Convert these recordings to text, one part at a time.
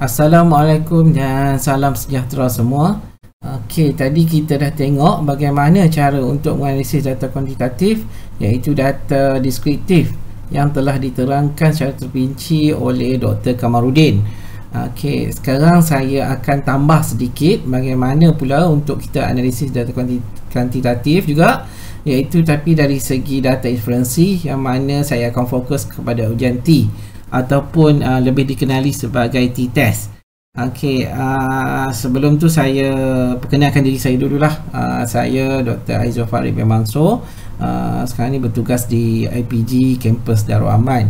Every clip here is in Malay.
Assalamualaikum dan salam sejahtera semua. Okey, tadi kita dah tengok bagaimana cara untuk menganalisis data kuantitatif, iaitu data deskriptif yang telah diterangkan secara terperinci oleh Dr. Kamarudin. Okey, sekarang saya akan tambah sedikit bagaimana pula untuk kita analisis data kuantitatif juga, iaitu tapi dari segi data inferensi, yang mana saya akan fokus kepada ujian T ataupun lebih dikenali sebagai T-test. Okey, sebelum tu saya perkenalkan diri saya dululah. Saya Dr. Aizul Farid bin Mansur. Sekarang ni bertugas di IPG kampus Darul Aman.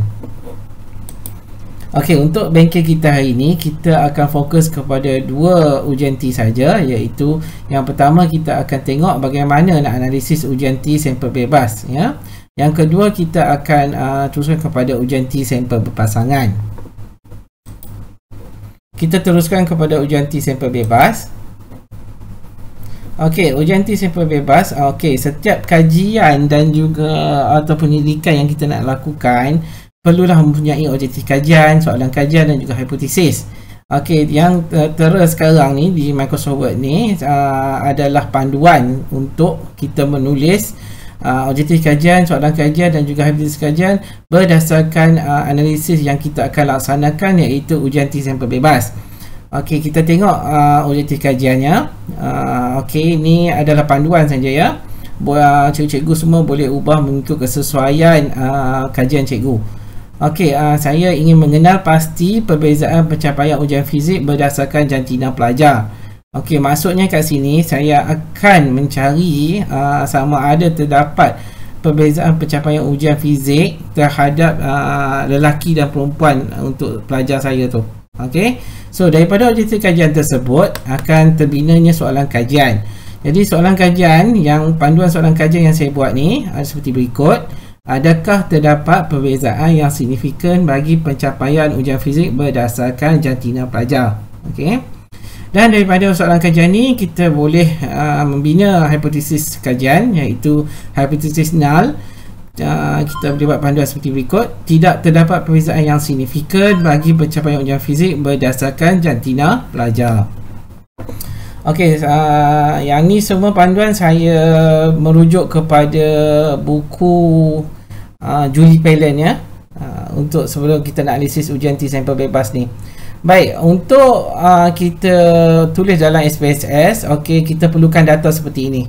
Okey, untuk bengkel kita hari ini kita akan fokus kepada dua ujian T saja, iaitu yang pertama kita akan tengok bagaimana nak analisis ujian T sampel bebas, ya. Yang kedua kita akan teruskan kepada ujian T sampel berpasangan. Kita teruskan kepada ujian T sampel bebas. Okey, ujian T sampel bebas. Okey, setiap kajian dan juga atau pendidikan yang kita nak lakukan perlulah mempunyai objektif kajian, soalan kajian dan juga hipotesis. Okey, yang terus sekarang ni di Microsoft Word ni adalah panduan untuk kita menulis objektif kajian, soalan kajian dan juga hipotesis kajian berdasarkan analisis yang kita akan laksanakan, iaitu ujian T sampel bebas. Okey, kita tengok objektif kajiannya. Okey, ini adalah panduan saja, ya. Cikgu-cikgu semua boleh ubah mengikut kesesuaian kajian cikgu. Okey, saya ingin mengenal pasti perbezaan pencapaian ujian fizik berdasarkan jantina pelajar. Okey, maksudnya kat sini saya akan mencari sama ada terdapat perbezaan pencapaian ujian fizik terhadap lelaki dan perempuan untuk pelajar saya tu. Okey, so daripada objektif kajian tersebut akan terbinanya soalan kajian. Jadi soalan kajian, yang panduan soalan kajian yang saya buat ni seperti berikut. Adakah terdapat perbezaan yang signifikan bagi pencapaian ujian fizik berdasarkan jantina pelajar? Okey. Dan daripada soalan kajian ni kita boleh membina hipotesis kajian, iaitu hipotesis null. Kita boleh buat panduan seperti berikut. Tidak terdapat perbezaan yang signifikan bagi pencapaian ujian fizik berdasarkan jantina pelajar. Okey, yang ni semua panduan saya merujuk kepada buku Julie Pallen, ya. Untuk sebelum kita nak analisis ujian T sampel bebas ni. Baik, untuk kita tulis dalam SPSS, okey, kita perlukan data seperti ini.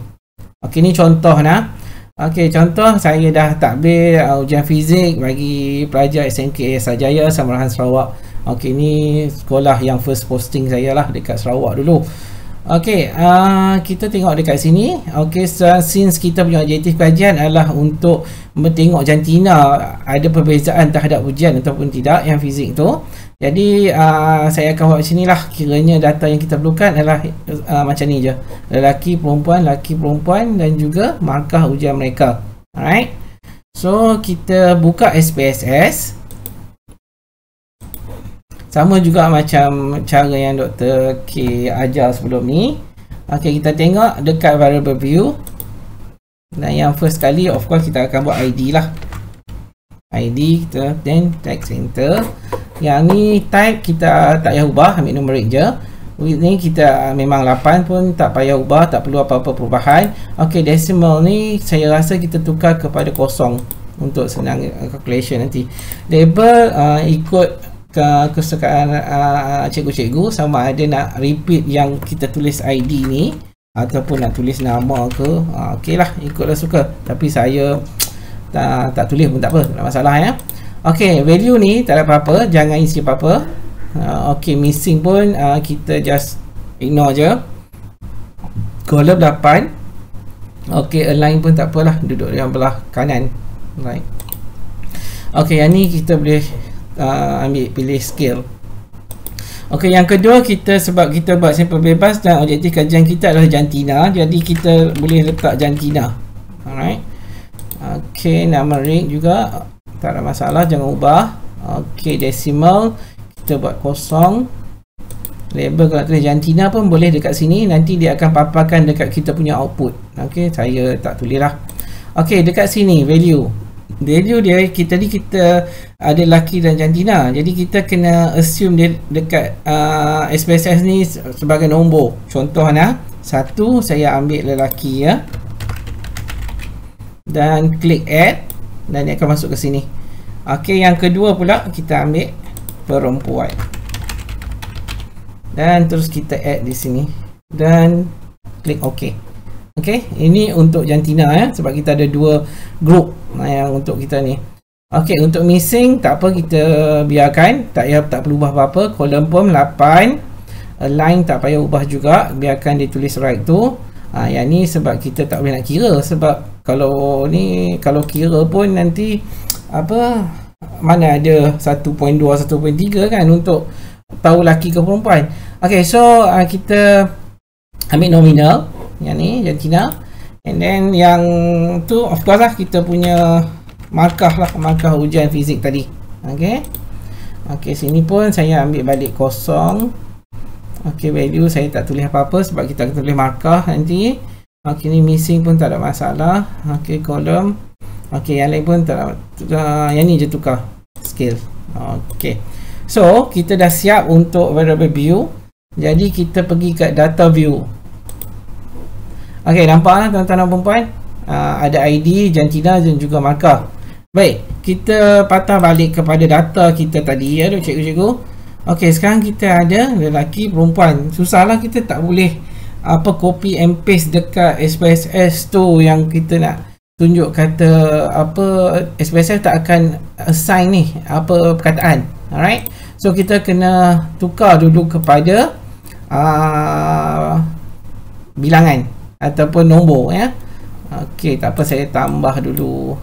Okey, ni contoh nah. Okey, contoh saya dah takbir ujian fizik bagi pelajar SMK Sajaya Samarahan Sarawak. Okey, ni sekolah yang first posting saya lah dekat Sarawak dulu. Okey, kita tengok dekat sini. Okey, since kita punya objektif kajian adalah untuk tengok jantina ada perbezaan terhadap ujian ataupun tidak yang fizik tu. Jadi saya akan buat sini lah. Kiranya data yang kita perlukan adalah macam ni je. Lelaki, perempuan dan juga markah ujian mereka. Alright. So kita buka SPSS. Sama juga macam cara yang Dr. K ajar sebelum ni. Okey, kita tengok dekat variable view. Dan yang first kali of course kita akan buat ID lah. ID kita then text enter. Yang ni type kita tak payah ubah, ambil numeric je. Ni kita memang 8 pun tak payah ubah, tak perlu apa-apa perubahan. Okey, decimal ni saya rasa kita tukar kepada kosong untuk senang calculation nanti. Label ikut kesukaan cikgu-cikgu, sama ada nak repeat yang kita tulis ID ni ataupun nak tulis nama ke. Okey lah, ikutlah suka. Tapi saya tak tulis pun tak apa, tak masalah, ya. Okey, value ni tak ada apa-apa, jangan isi apa-apa. Okey, missing pun kita just ignore je. Column 8. Okey, align pun tak apalah, duduk yang belah kanan. Right. Okey, yang ni kita boleh pilih scale. Okey, yang kedua sebab kita buat sampel bebas dan objektif kajian kita adalah jantina, jadi kita boleh letak jantina. Alright. Okey, numeric juga tak ada masalah, jangan ubah. Okey, decimal kita buat kosong. Label kalau tulis jantina pun boleh dekat sini, nanti dia akan paparkan dekat kita punya output. Okey, saya tak tulis lah. Okey, dekat sini value value dia kita ada lelaki dan jantina, jadi kita kena assume dia dekat SPSS ni sebagai nombor. Contoh satu, saya ambil lelaki ya, dan klik add, dan dia akan masuk ke sini. Okey, yang kedua pula kita ambil perempuan, dan terus kita add di sini dan klik OK. Okey, ini untuk jantina ya, sebab kita ada dua group yang untuk kita ni. Okey, untuk missing tak apa, kita biarkan, tak perlu ubah apa-apa. Column pun 8, align tak payah ubah juga, biarkan dia tulis right tu. Yang ni sebab kita tak boleh nak kira, sebab kalau kira pun nanti mana ada 1.2 1.3 kan untuk tahu laki ke perempuan. Okay, so kita ambil nominal, yang ni jantina, and then yang tu of course lah kita punya markah ujian fizik tadi. Okay, sini pun saya ambil balik kosong. Okay, value saya tak tulis apa-apa sebab kita akan tulis markah nanti. Okay, ni missing pun tak ada masalah. Okay, column. Okay, yang lain pun tak ada, yang ni je tukar scale. Okay, so kita dah siap untuk variable view. Jadi kita pergi kat data view. Okay, nampak tuan-tuan dan puan-puan, ada ID, jantina dan juga markah. Baik, kita patah balik kepada data kita tadi ya cikgu-cikgu. Ok, sekarang kita ada lelaki, perempuan. Susahlah, kita tak boleh copy and paste dekat SPSS tu yang kita nak tunjuk kata SPSS tak akan assign ni perkataan. Alright, so kita kena tukar dulu kepada bilangan ataupun nombor ya. Ok, tak apa, saya tambah dulu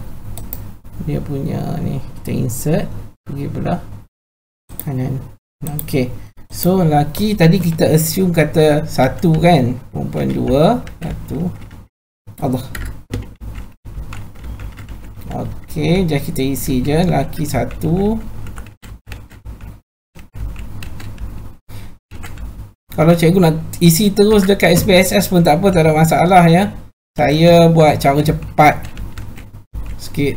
dia punya ni, kita insert, pergi belah kanan. Ok, so lelaki tadi kita assume kata 1 kan, perempuan 2, 1. Allah. Ok, jadi kita isi je lelaki 1. Kalau cikgu nak isi terus dekat SPSS pun tak apa, tak ada masalah ya. Saya buat cara cepat sikit,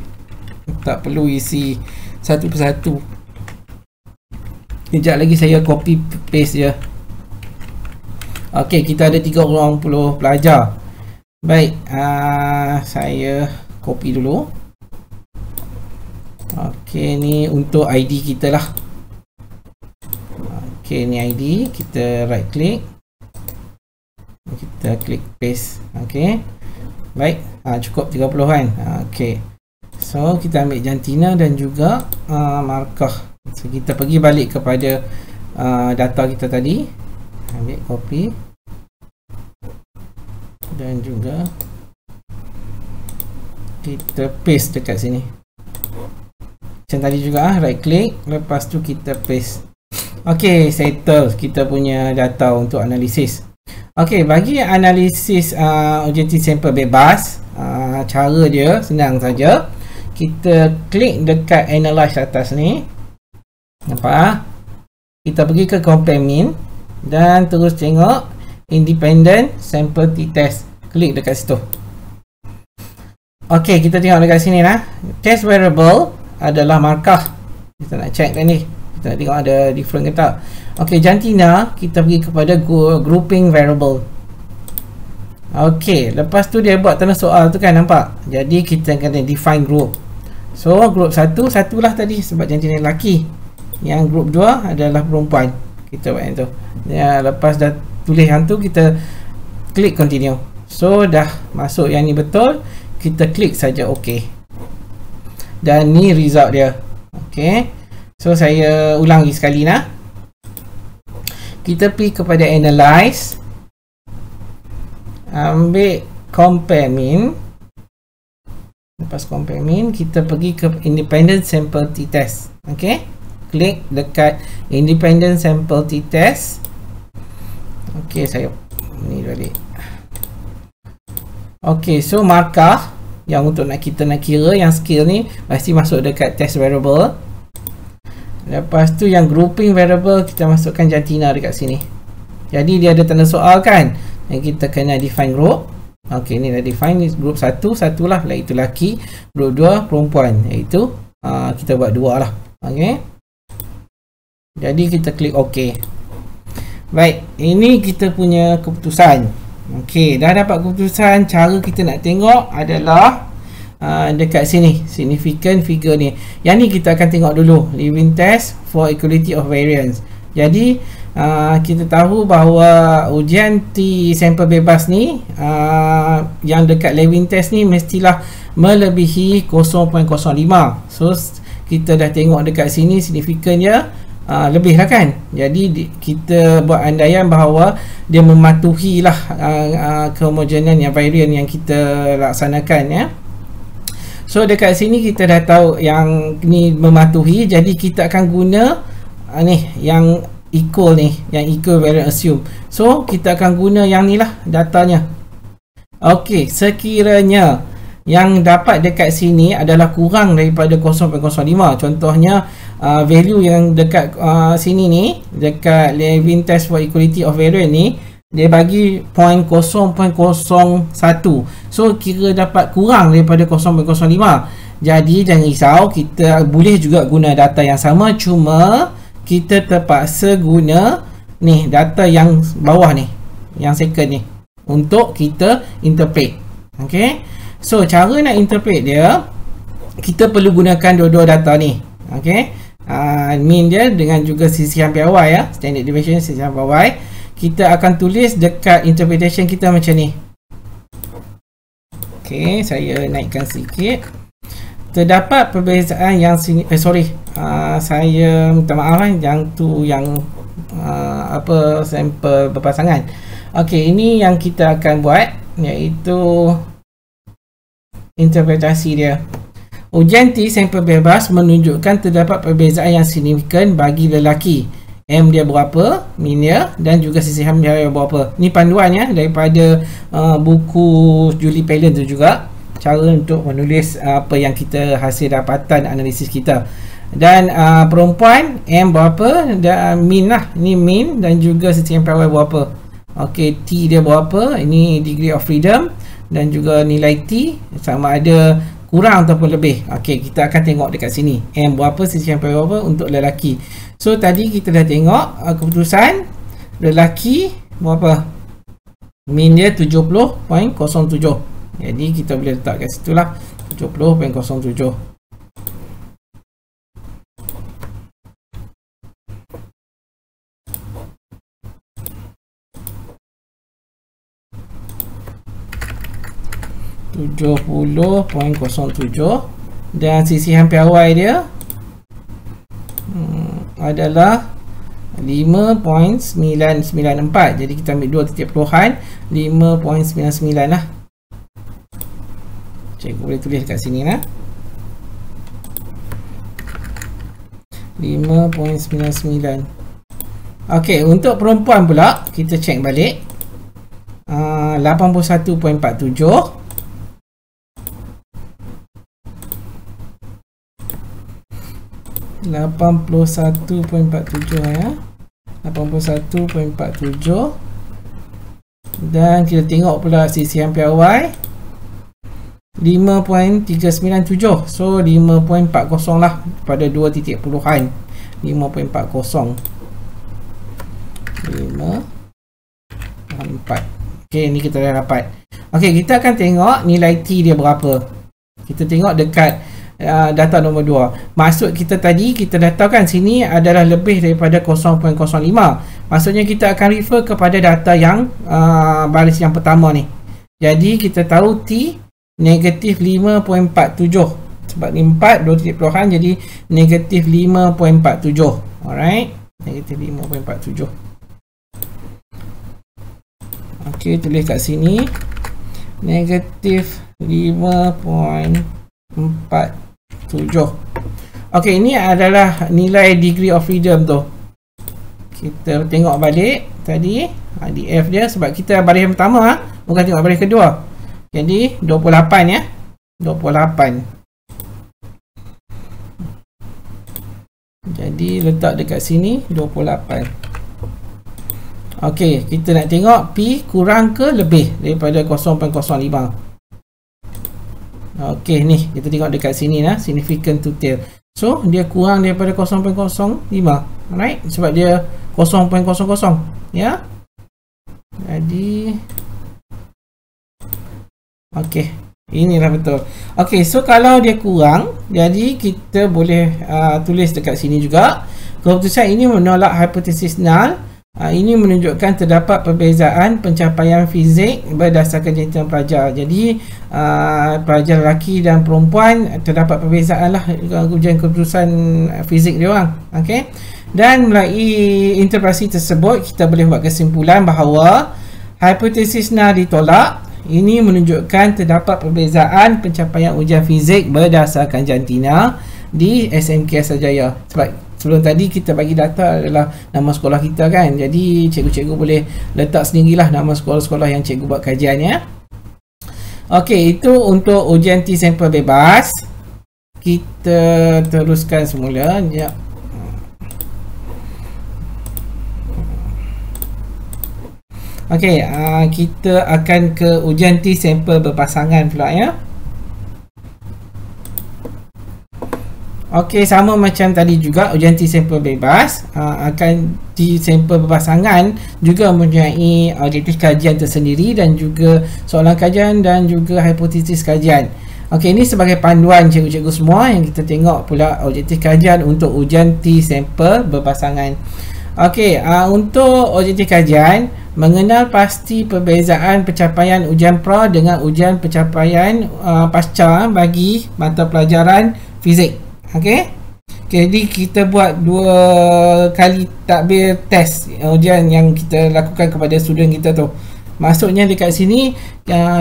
tak perlu isi satu persatu. Sekejap lagi saya copy paste je. Ok, kita ada 30 pelajar. Baik, saya copy dulu. Ok, ni untuk ID kita lah. Ok, ni ID, kita right click, kita klik paste. Ok, baik, cukup 30 kan. Ok, so kita ambil jantina dan juga markah. So, kita pergi balik kepada data kita tadi, ambil copy dan juga kita paste dekat sini macam tadi juga. Right click, lepas tu kita paste. Ok, settle kita punya data untuk analisis. Ok, bagi analisis objektif sampel bebas, cara dia senang saja. Kita klik dekat analyze atas ni, nampak? Kita pergi ke compare mean dan terus tengok independent sample t-test, klik dekat situ. Ok, kita tengok dekat sini lah, test variable adalah markah. Kita nak check tadi, kita nak tengok ada different ke tak. Ok, jantina kita pergi kepada grouping variable. Ok, lepas tu dia buat tanda soal tu kan, nampak? Jadi kita kena define group. So group 1 satulah tadi sebab jantina lelaki, yang group 2 adalah perempuan. Kita buat yang tu ya. Lepas dah tulis yang tu, kita klik continue. So dah masuk yang ni betul, kita klik saja OK, dan ni result dia. Ok, so saya ulangi sekali lah. Kita pergi kepada analyze, ambil compare mean. Lepas compare mean, kita pergi ke independent sample t-test. Ok, klik dekat independent sample t-test. Ok, saya ni balik. Ok, so markah yang untuk kita nak kira yang skill ni pasti masuk dekat test variable. Lepas tu yang grouping variable kita masukkan jantina dekat sini. Jadi dia ada tanda soal kan, yang kita kena define group. Okey, ni dah define group 1, satulah iaitu lelaki, group 2 perempuan, iaitu kita buat 2 lah. Okey. Jadi kita klik OK. Baik, ini kita punya keputusan. Okey, dah dapat keputusan. Cara kita nak tengok adalah dekat sini, significant figure ni. Yang ni kita akan tengok dulu, Lewin test for equality of variance. Jadi kita tahu bahawa ujian T sampel bebas ni yang dekat Lewin test ni mestilah melebihi 0.05. So kita dah tengok dekat sini significant dia lebih lah kan. Jadi kita buat andaian bahawa dia mematuhi lah kehomogenan yang varian yang kita laksanakan ya. So dekat sini kita dah tahu yang ni mematuhi, jadi kita akan guna ni yang equal ni, yang equal variant assume. So kita akan guna yang ni lah datanya. Okey, sekiranya yang dapat dekat sini adalah kurang daripada 0.05, contohnya value yang dekat sini ni, dekat Lewin test for equality of variance ni, dia bagi 0.01. So kira dapat kurang daripada 0.05. Jadi jangan risau, kita boleh juga guna data yang sama, cuma kita terpaksa guna ni data yang bawah ni, yang second ni, untuk kita interpret. Okay, so cara nak interpret dia, kita perlu gunakan dua-dua data ni. Okay, mean dia dengan juga sisihan PY ya, standard deviation sisihan PY. Kita akan tulis dekat interpretation kita macam ni. Okey, saya naikkan sikit. Terdapat perbezaan yang saya minta maaf lah, yang tu yang sampel berpasangan. Okey, ini yang kita akan buat, iaitu interpretasi dia. Ujian T sampel bebas menunjukkan terdapat perbezaan yang signifikan bagi lelaki. M dia berapa, min dia, dan juga sisihan dia berapa. Ni panduan ya daripada buku Julie Pallen tu juga, cara untuk menulis apa yang kita hasil dapatan analisis kita. Dan perempuan M berapa, dan min lah, ni min, dan juga sisihan PY berapa. Okey, T dia berapa, ini degree of freedom, dan juga nilai T sama ada kurang ataupun lebih. Okey, kita akan tengok dekat sini M berapa, sisihan PY berapa untuk lelaki. So tadi kita dah tengok keputusan lelaki berapa, min dia 70.07. Jadi kita boleh letak kat situ lah, 70.07. Dan sisihan PY dia adalah 5.994. Jadi kita ambil 2 titik peluhan 5.99 lah. Cikgu boleh tulis kat sini lah, 5.99. Okey, untuk perempuan pula kita check balik, 81.47. 81.47 ya, 81.47. Dan kita tengok pula sisihan PY 5.397. So 5.40 lah pada 2 titik peluhan 5.40, 5.4. Okey, ni kita dah dapat. Okey, kita akan tengok nilai T dia berapa. Kita tengok dekat data nombor 2. Maksud kita tadi, kita dah tahu kan sini adalah lebih daripada 0.05. Maksudnya kita akan refer kepada data yang baris yang pertama ni. Jadi kita tahu T negatif 5.47. Sebab ni 4, 2 titik peluhan, jadi negatif 5.47. Alright, negatif 5.47. Okey, tulis kat sini negatif 5.47. Okey, ini adalah nilai degree of freedom tu. Kita tengok balik tadi DF dia, sebab kita baris yang pertama bukan tengok baris kedua. Jadi 28 ya, 28. Jadi letak dekat sini 28. Okey, kita nak tengok P kurang ke lebih daripada 0.05. Okey, ni kita tengok dekat sini lah, significant to tail. So dia kurang daripada 0.05, alright, sebab dia 0.00 ya. Jadi okey, inilah betul. Okey, so kalau dia kurang, jadi kita boleh tulis dekat sini juga, keputusan ini menolak hipotesis null. Ini menunjukkan terdapat perbezaan pencapaian fizik berdasarkan jantingan pelajar. Jadi pelajar lelaki dan perempuan terdapat perbezaan lah ujian keputusan fizik dia orang. Okey, dan melalui interpretasi tersebut kita boleh buat kesimpulan bahawa hipotesis null ditolak. Ini menunjukkan terdapat perbezaan pencapaian ujian fizik berdasarkan jantina di SMK Asrajaya. Sebab sebelum tadi kita bagi data adalah nama sekolah kita kan. Jadi cikgu-cikgu boleh letak sendirilah nama sekolah-sekolah yang cikgu buat kajian ya. Okey, itu untuk ujian T sampel bebas. Kita teruskan semula. Ya. Okey, kita akan ke ujian T sampel berpasangan pula ya. Okey, sama macam tadi juga ujian T sampel bebas, akan T sampel berpasangan juga mempunyai objektif kajian tersendiri dan juga soalan kajian dan juga hipotesis kajian. Okey, ini sebagai panduan cikgu-cikgu semua yang kita tengok pula objektif kajian untuk ujian T sampel berpasangan. Okey, untuk objektif kajian, mengenal pasti perbezaan pencapaian ujian pra dengan ujian pencapaian pasca bagi mata pelajaran fizik. Okey. Jadi kita buat 2 kali takbir test ujian yang kita lakukan kepada student kita tu. Maksudnya dekat sini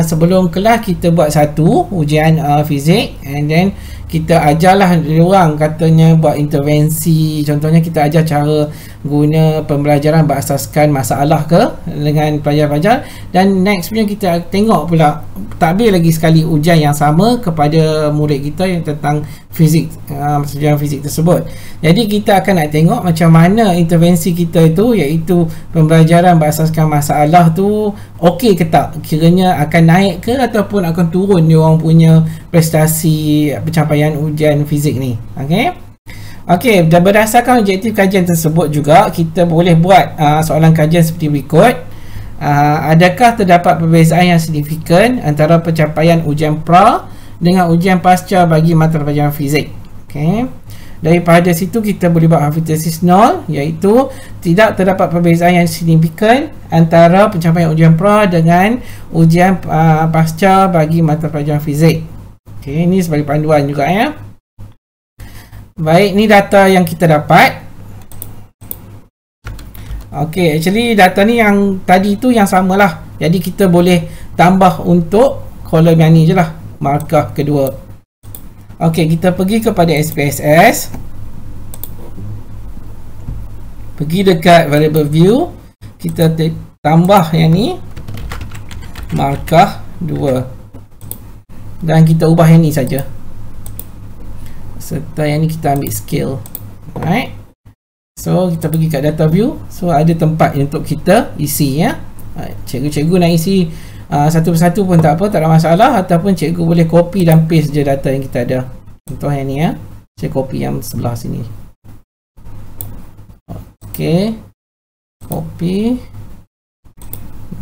sebelum kelas kita buat satu ujian fizik, and then kita ajarlah dia orang katanya buat intervensi. Contohnya kita ajar cara guna pembelajaran berasaskan masalah ke dengan pelajar-pelajar, dan next punya kita tengok pula takbir lagi sekali ujian yang sama kepada murid kita yang tentang fizik, pelajaran fizik tersebut. Jadi kita akan nak tengok macam mana intervensi kita itu, iaitu pembelajaran berasaskan masalah tu okey ke tak, kiranya akan naik ke ataupun akan turun dia orang punya prestasi pencapaian ujian fizik ni. Okey. Okey, dan berdasarkan objektif kajian tersebut juga kita boleh buat soalan kajian seperti berikut. Adakah terdapat perbezaan yang signifikan antara pencapaian ujian pra dengan ujian pasca bagi mata pelajaran fizik? Okey. Daripada situ kita boleh buat hipotesis nol, iaitu tidak terdapat perbezaan yang signifikan antara pencapaian ujian pra dengan ujian pasca bagi mata pelajaran fizik. Okey, ini sebagai panduan juga ya. Baik, ni data yang kita dapat. Okey, actually data ni yang tadi tu yang samalah. Jadi kita boleh tambah untuk kolom yang ni je lah, markah kedua. Okey, kita pergi kepada SPSS. Pergi dekat variable view, kita tambah yang ni, markah 2. Dan kita ubah yang ni saja. Serta yang ni kita ambil scale. Alright. So kita pergi kat data view. So ada tempat untuk kita isi ya. Cikgu-cikgu nak isi satu persatu pun tak apa, tak ada masalah. Ataupun cikgu boleh copy dan paste je data yang kita ada. Contoh yang ni ya. Saya copy yang sebelah sini. Okey. Copy.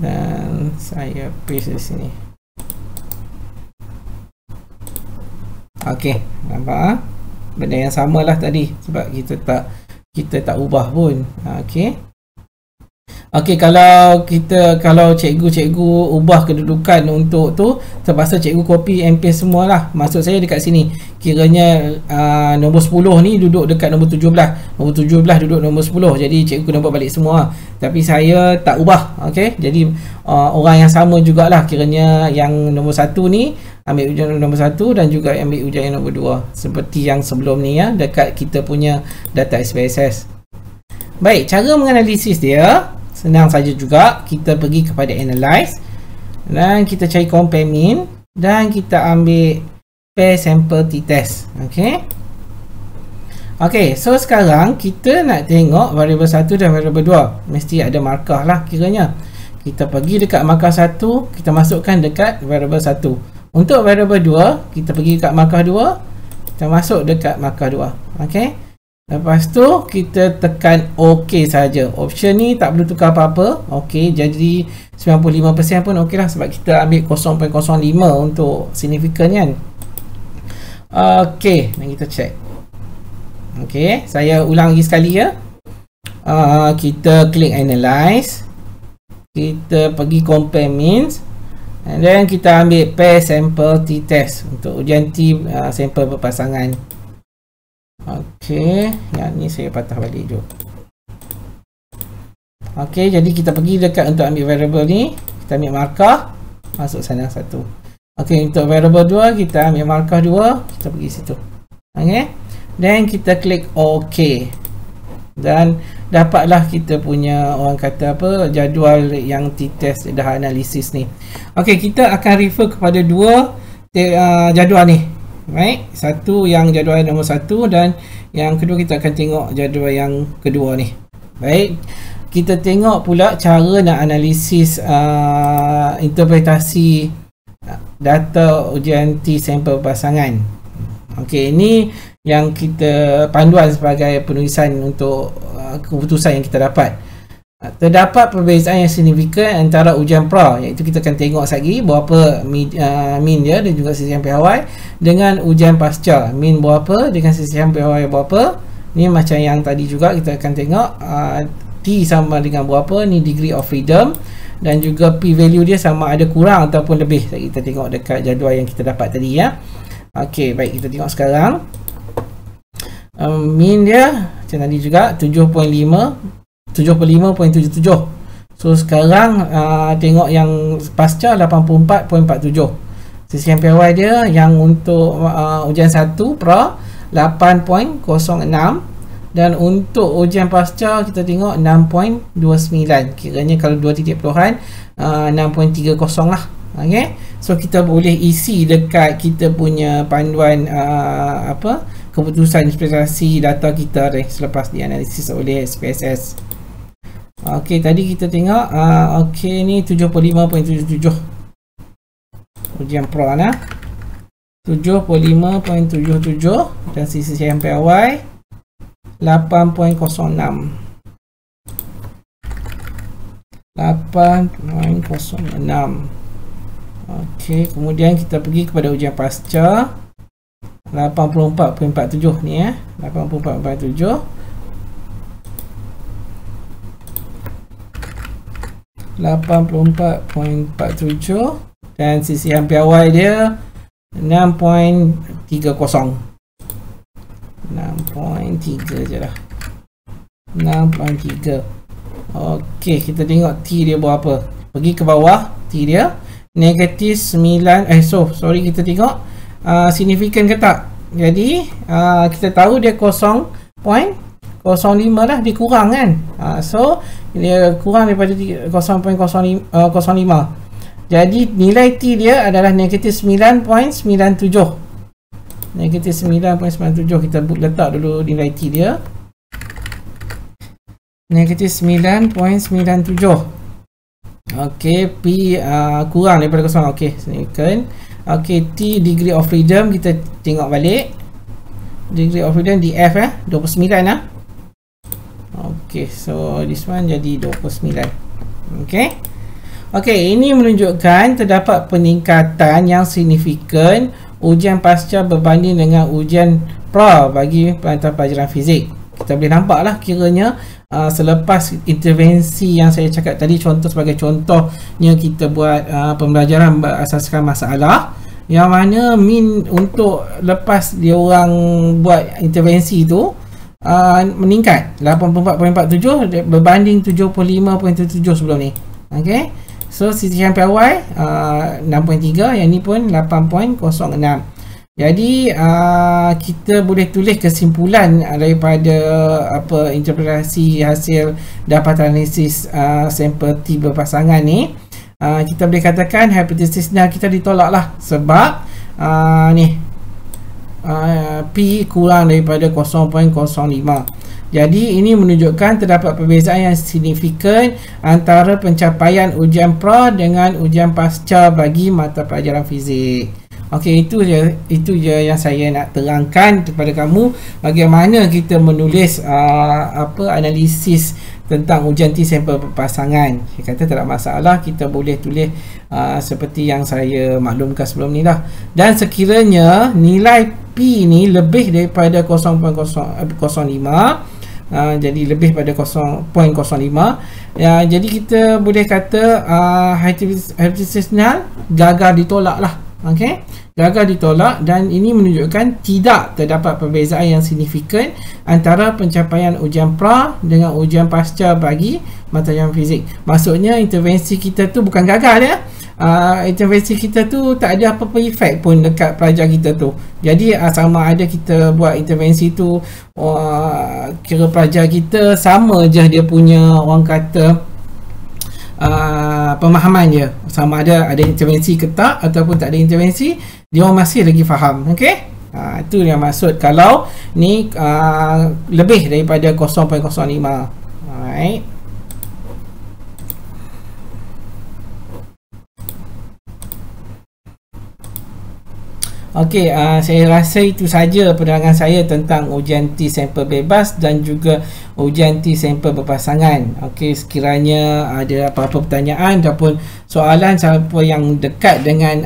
Dan saya paste di sini. Okey, nampak benda yang samalah tadi sebab kita tak ubah pun. Okey. Okey, kalau cikgu ubah kedudukan untuk tu, terpaksa cikgu copy and paste semualah. Maksud saya dekat sini, kiranya nombor 10 ni duduk dekat nombor 17, nombor 17 duduk nombor 10. Jadi cikgu kena buat balik semua. Tapi saya tak ubah. Okey. Jadi orang yang sama jugalah, kiranya yang nombor 1 ni ambil ujian nombor 1 dan juga ambil ujian yang nombor 2 seperti yang sebelum ni ya, dekat kita punya data SPSS. Baik, cara menganalisis dia senang saja juga. Kita pergi kepada analyze dan kita cari compare mean dan kita ambil pair sample t-test. Okey. Okey, so sekarang kita nak tengok variable 1 dan variable 2. Mesti ada markah lah kiranya. Kita pergi dekat markah 1, kita masukkan dekat variable 1. Untuk variable 2, kita pergi dekat markah 2, kita masuk dekat markah 2. Okey. Lepas tu kita tekan OK saja. Option ni tak perlu tukar apa-apa. Okey, jadi 95% pun okey lah sebab kita ambil 0.05 untuk signifikan kan. Okey, mari kita check. Okey, saya ulang lagi sekali ya. Kita klik analyze. Kita pergi compare means. And then kita ambil pair sample t-test untuk ujian T sampel berpasangan. Okey, yang ni saya patah balik jom. Okey, jadi kita pergi dekat untuk ambil variable ni, kita ambil markah, masuk sana 1. Okey, untuk variable 2 kita ambil markah 2, kita pergi situ. Okey. Dan kita klik OK. Dan dapatlah kita punya orang kata apa jadual yang t-test dah analisis ni. Okey, kita akan refer kepada dua jadual ni. Baik, satu yang jadual nombor 1 dan yang kedua kita akan tengok jadual yang kedua ni. Baik, kita tengok pula cara nak analisis interpretasi data ujian T sampel pasangan. Okey, ini yang kita panduan sebagai penulisan untuk keputusan yang kita dapat. Terdapat perbezaan yang signifikan antara ujian pra, iaitu kita akan tengok sekali berapa mean dia dan juga sisihan PHY, dengan ujian pasca, mean berapa dengan sisihan PHY berapa. Ni macam yang tadi juga kita akan tengok T sama dengan berapa, ni degree of freedom, dan juga P value dia sama ada kurang ataupun lebih. Kita tengok dekat jadual yang kita dapat tadi ya. Okey, baik, kita tengok sekarang. Mean dia macam tadi juga 75.77. So sekarang tengok yang pasca 84.47. Sisihan PHY dia yang untuk ujian 1 pra 8.06, dan untuk ujian pasca kita tengok 6.29. Kiranya kalau 2 titik peluhan 6.30 lah. Okey. So kita boleh isi dekat kita punya panduan keputusan interpretasi data kita selepas dianalisis oleh SPSS. Okey, tadi kita tengok okey, ni 75.77 ujian pra nah. 75.77 dan sisihan PHY 8.06. 8.06. Okey, kemudian kita pergi kepada ujian pasca 84.47 ni ya. 84.47. 84.47 dan sisihan PHY dia 6.30. 6.3 je lah. 6.3. Okey, kita tengok T dia berapa. Pergi ke bawah, T dia negatif 9. Sorry, kita tengok signifikan ke tak. Jadi kita tahu dia 0.05 lah, dia kurang kan. So dia kurang daripada 0.05. Jadi nilai T dia adalah negatif 9.97. Negatif 9.97. Kita letak dulu nilai T dia. Negatif 9.97. Okey, P kurang daripada 0. Okey, signifikan. Okey, T degree of freedom kita tengok balik. Degree of freedom di F 29 lah. Okey, so this one jadi 29. Okey. Okey, ini menunjukkan terdapat peningkatan yang signifikan ujian pasca berbanding dengan ujian pra bagi pelajaran fizik. Kita boleh nampak lah kiranya selepas intervensi yang saya cakap tadi, contoh sebagai contohnya kita buat pembelajaran berasaskan masalah, yang mana mean untuk lepas dia orang buat intervensi tu meningkat 84.47 berbanding 75.77 sebelum ni. Okey, so sisihan PHY 6.3, yang ni pun 8.06. Jadi kita boleh tulis kesimpulan daripada interpretasi hasil dapatan analisis sampel T berpasangan ni. Kita boleh katakan hipotesis kita ditolak lah, sebab ni P kurang daripada 0.05. Jadi ini menunjukkan terdapat perbezaan yang signifikan antara pencapaian ujian pra dengan ujian pasca bagi mata pelajaran fizik. Okey, itu je yang saya nak terangkan kepada kamu, bagaimana kita menulis analisis tentang ujian T sampel berpasangan. Saya kata tak ada masalah, kita boleh tulis seperti yang saya maklumkan sebelum ni dah. Dan sekiranya nilai P ni lebih daripada 0.05, jadi lebih pada 0.05, ya, jadi kita boleh kata hipotesis null gagal ditolak lah. Okey, gagal ditolak, dan ini menunjukkan tidak terdapat perbezaan yang signifikan antara pencapaian ujian pra dengan ujian pasca bagi mata pelajaran fizik. Maksudnya intervensi kita tu bukan gagal ya. Intervensi kita tu tak ada apa-apa efek pun dekat pelajar kita tu. Jadi sama ada kita buat intervensi tu, kira pelajar kita sama je dia punya, orang kata, pemahaman dia, sama ada intervensi ke tak ataupun tak ada intervensi, dia orang masih lagi faham. Okey, itu yang maksud kalau ni lebih daripada 0.05. Alright. Okey, saya rasa itu saja penerangan saya tentang ujian T sampel bebas dan juga ujian T sampel berpasangan. Okey, sekiranya ada apa-apa pertanyaan ataupun soalan siapa yang dekat dengan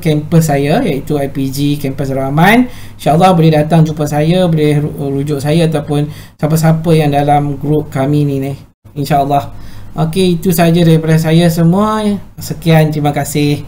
kampus saya, iaitu IPG Kampus Rahman, insya-Allah boleh datang jumpa saya, boleh rujuk saya ataupun siapa-siapa yang dalam grup kami ni, insya-Allah. Okey, itu saja daripada saya semua. Sekian, terima kasih.